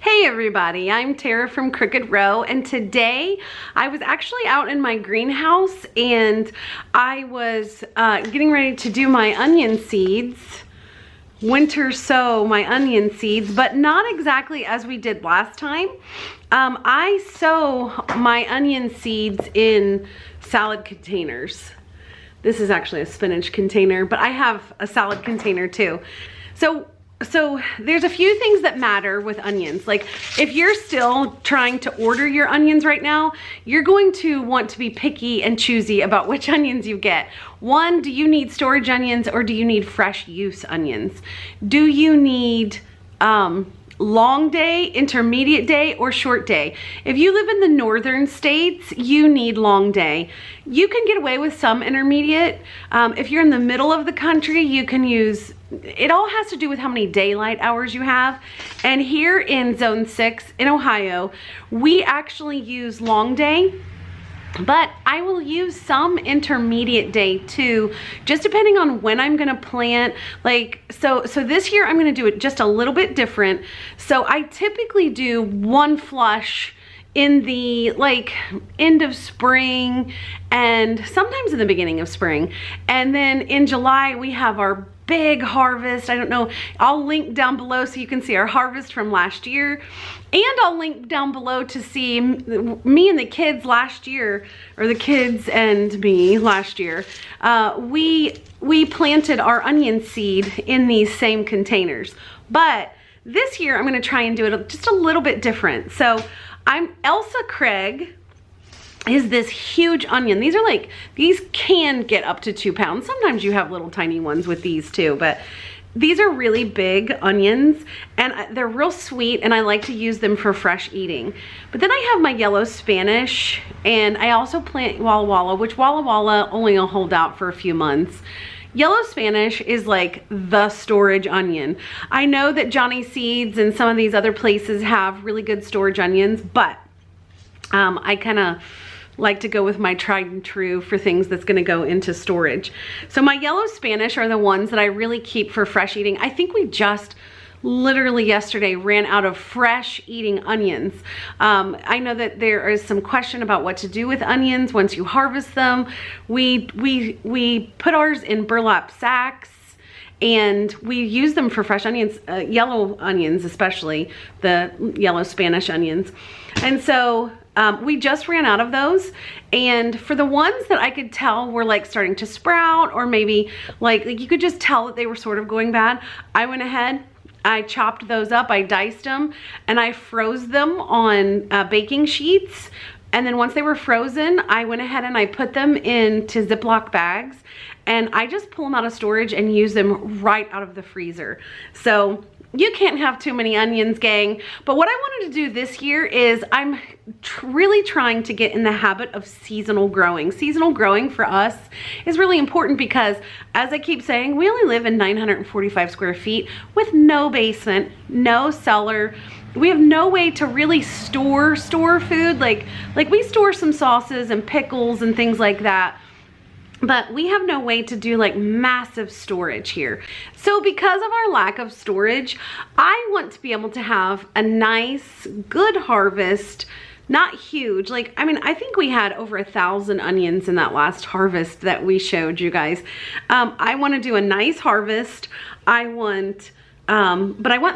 Hey everybody, I'm Tara from Crooked Row, and today I was actually out in my greenhouse and I was getting ready to do my onion seeds, winter sow my onion seeds, but not exactly as we did last time. I sow my onion seeds in salad containers. This is actually a spinach container, but I have a salad container too. So there's a few things that matter with onions. Like if you're still trying to order your onions right now, you're going to want to be picky and choosy about which onions you get. One, do you need storage onions or do you need fresh use onions? Do you need long day, intermediate day, or short day? If you live in the northern states, you need long day. You can get away with some intermediate. If you're in the middle of the country, you can use, it all has to do with how many daylight hours you have. And here in Zone 6 in Ohio, we actually use long day. But I will use some intermediate day too, just depending on when I'm gonna plant. Like, so this year I'm gonna do it just a little bit different. So I typically do one flush in the end of spring and sometimes in the beginning of spring. And then in July we have our big harvest. I don't know, I'll link down below so you can see our harvest from last year. And I'll link down below to see me and the kids last year, or the kids and me last year. We planted our onion seed in these same containers. But this year I'm gonna try and do it just a little bit different. So Elsa Craig is this huge onion. These can get up to 2 pounds. Sometimes you have little tiny ones with these too, but these are really big onions and they're real sweet and I like to use them for fresh eating. But then I have my yellow Spanish and I also plant Walla Walla, which Walla Walla only will hold out for a few months. Yellow Spanish is like the storage onion. I know that Johnny Seeds and some of these other places have really good storage onions, but I kind of like to go with my tried and true for things that's gonna go into storage. So my yellow Spanish are the ones that I really keep for fresh eating. I think we just literally yesterday ran out of fresh eating onions. I know that there is some question about what to do with onions once you harvest them. We put ours in burlap sacks and we use them for fresh onions, yellow onions especially, the yellow Spanish onions. And so we just ran out of those, and for the ones that I could tell were like starting to sprout, or maybe like you could just tell that they were sort of going bad, I went ahead, I chopped those up, I diced them, and I froze them on baking sheets. And then once they were frozen, I went ahead and I put them into Ziploc bags, and I just pull them out of storage and use them right out of the freezer. So you can't have too many onions, gang. But what I wanted to do this year is I'm really trying to get in the habit of seasonal growing. Seasonal growing for us is really important because, as I keep saying, we only live in 945 square feet with no basement, no cellar. We have no way to really store food. Like we store some sauces and pickles and things like that, but we have no way to do like massive storage here. So because of our lack of storage, I want to be able to have a nice, good harvest. Not huge, I mean, I think we had over 1,000 onions in that last harvest that we showed you guys. I want to do a nice harvest. But I want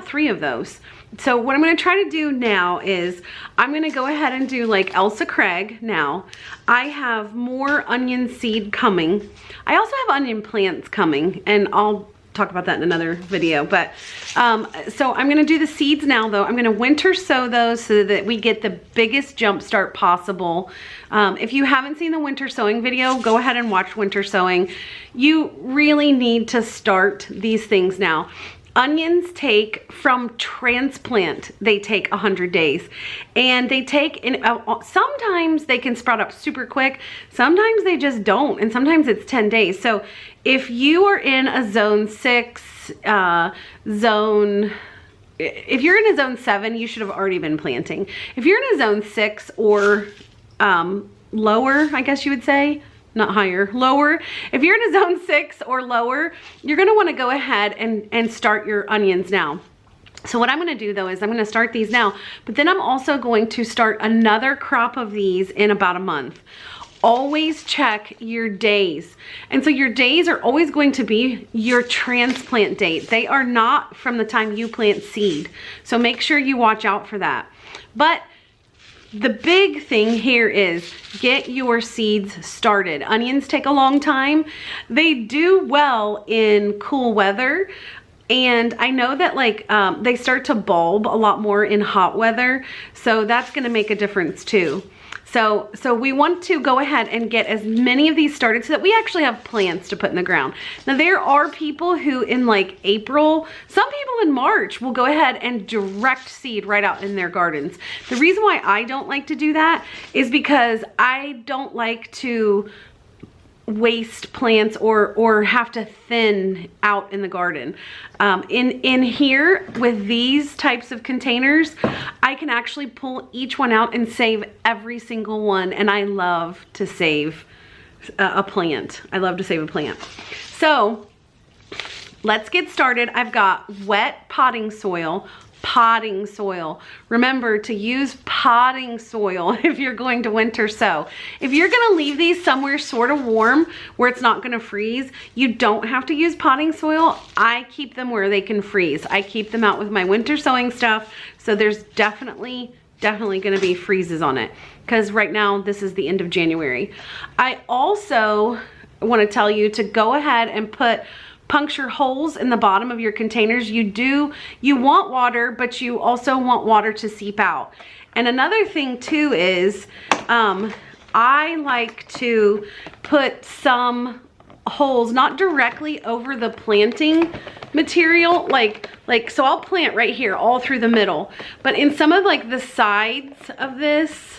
3 of those. So what I'm going to try to do now is I'm going to go ahead and do like Elsa Craig now. I have more onion seed coming. I also have onion plants coming, and I'll talk about that in another video. But so I'm going to do the seeds now though. I'm going to winter sow those so that we get the biggest jump start possible. If you haven't seen the winter sowing video, go ahead and watch winter sowing. You really need to start these things now. Onions take, from transplant, they take 100 days. And they take, sometimes they can sprout up super quick, sometimes they just don't, and sometimes it's 10 days. So if you are in a zone 6, if you're in a zone 7, you should have already been planting. If you're in a zone 6 or lower, I guess you would say, not higher, lower. If you're in a zone 6 or lower, you're gonna wanna go ahead and start your onions now. So what I'm gonna do though is I'm gonna start these now, but then I'm also going to start another crop of these in about a month. Always check your days. And so your days are always going to be your transplant date. They are not from the time you plant seed. So make sure you watch out for that. But the big thing here is get your seeds started. Onions take a long time. They do well in cool weather. And I know that like they start to bulb a lot more in hot weather. So that's gonna make a difference too. So we want to go ahead and get as many of these started so that we actually have plants to put in the ground. Now there are people who in like April, some people in March will go ahead and direct seed right out in their gardens. The reason why I don't like to do that is because I don't like to waste plants or have to thin out in the garden. In here with these types of containers, I can actually pull each one out and save every single one, and I love to save a plant. I love to save a plant. So let's get started. I've got wet potting soil. Potting soil. Remember to use potting soil if you're going to winter sow. If you're going to leave these somewhere sort of warm where it's not going to freeze, you don't have to use potting soil. I keep them where they can freeze. I keep them out with my winter sowing stuff, so there's definitely going to be freezes on it because right now this is the end of January. I also want to tell you to go ahead and puncture holes in the bottom of your containers. You want water, but you also want water to seep out. And another thing too is I like to put some holes not directly over the planting material, so I'll plant right here all through the middle, but in some of like the sides of this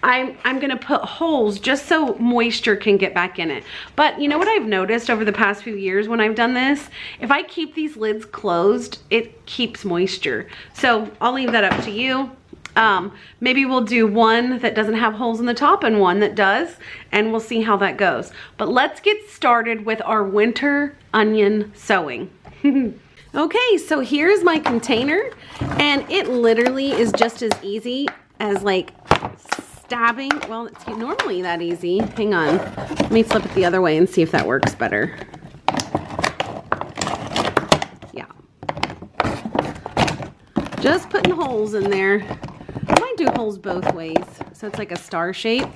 I'm gonna put holes just so moisture can get back in it. But you know what I've noticed over the past few years when I've done this? If I keep these lids closed, it keeps moisture. So I'll leave that up to you. Maybe we'll do one that doesn't have holes in the top and one that does, and we'll see how that goes. But let's get started with our winter onion sowing. Okay, so here's my container, and it literally is just as easy as like stabbing. Well, it's normally that easy. Hang on. Let me flip it the other way and see if that works better. Yeah. Just putting holes in there. I might do holes both ways, so it's like a star shape.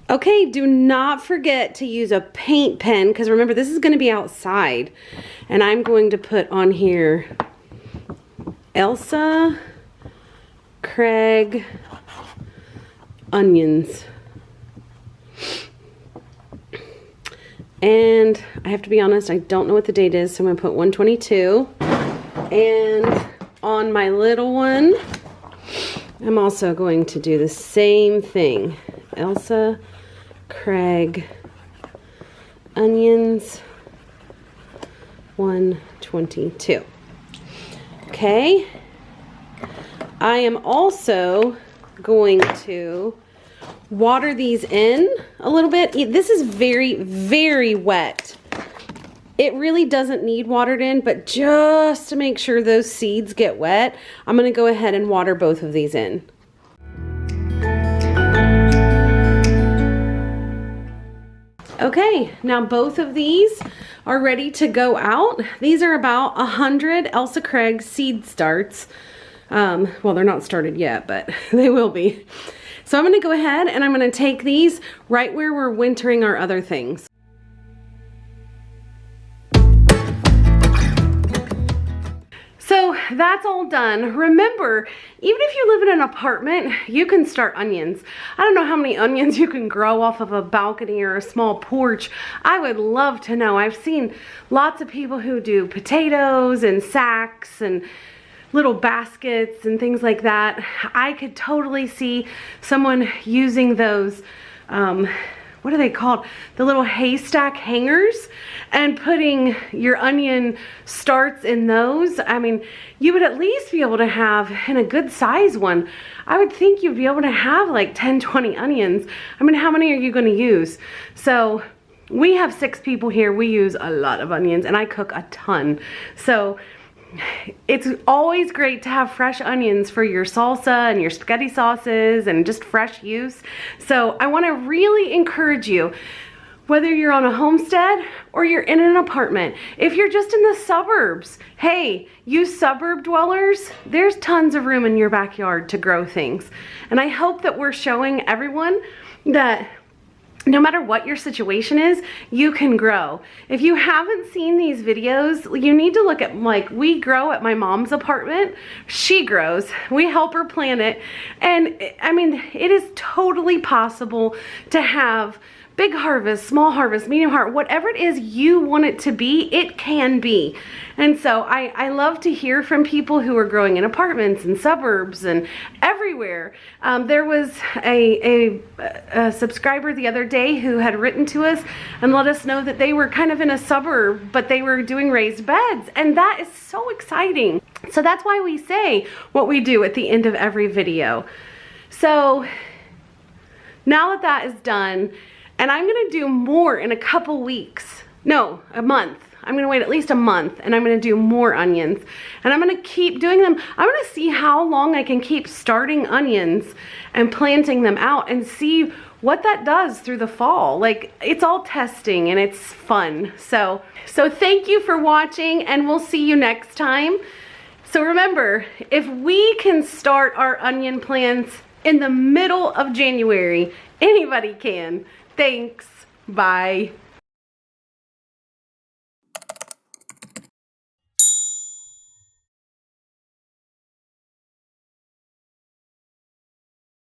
Okay, do not forget to use a paint pen, because remember this is going to be outside, and I'm going to put on here Elsa Craig onions. And I have to be honest, I don't know what the date is, so I'm going to put 122. And on my little one, I'm also going to do the same thing. Elsa Craig onions 122. Okay, I am also going to water these in a little bit. This is very, very wet. It really doesn't need watered in, but just to make sure those seeds get wet, I'm going to go ahead and water both of these in. Okay, now both of these are ready to go out. These are about 100 Elsa Craig seed starts. Well, they're not started yet, but they will be. So I'm gonna go ahead and I'm gonna take these right where we're wintering our other things. So that's all done. Remember, even if you live in an apartment, you can start onions. I don't know how many onions you can grow off of a balcony or a small porch. I would love to know. I've seen lots of people who do potatoes and sacks and little baskets and things like that. I could totally see someone using those, what are they called? The little haystack hangers, and putting your onion starts in those. I mean, you would at least be able to have, in a good size one, I would think you'd be able to have like 10, 20 onions. I mean, how many are you gonna use? So we have 6 people here. We use a lot of onions, and I cook a ton. So it's always great to have fresh onions for your salsa and your spaghetti sauces and just fresh use. So I want to really encourage you, whether you're on a homestead or you're in an apartment, if you're just in the suburbs, hey, you suburb dwellers, there's tons of room in your backyard to grow things. And I hope that we're showing everyone that no matter what your situation is, you can grow. If you haven't seen these videos, you need to look at, like, we grow at my mom's apartment. She grows. We help her plant it. And I mean, it is totally possible to have big harvest, small harvest, medium harvest, whatever it is you want it to be, it can be. And so I love to hear from people who are growing in apartments and suburbs and everywhere. There was a subscriber the other day who had written to us and let us know that they were kind of in a suburb, but they were doing raised beds. And that is so exciting. So that's why we say what we do at the end of every video. So now that that is done, and I'm gonna do more in a couple weeks. No, a month. I'm gonna wait at least a month, and I'm gonna do more onions. And I'm gonna keep doing them. I'm gonna see how long I can keep starting onions and planting them out and see what that does through the fall. Like, it's all testing and it's fun. So thank you for watching, and we'll see you next time. So remember, if we can start our onion plants in the middle of January, anybody can. Thanks. Bye.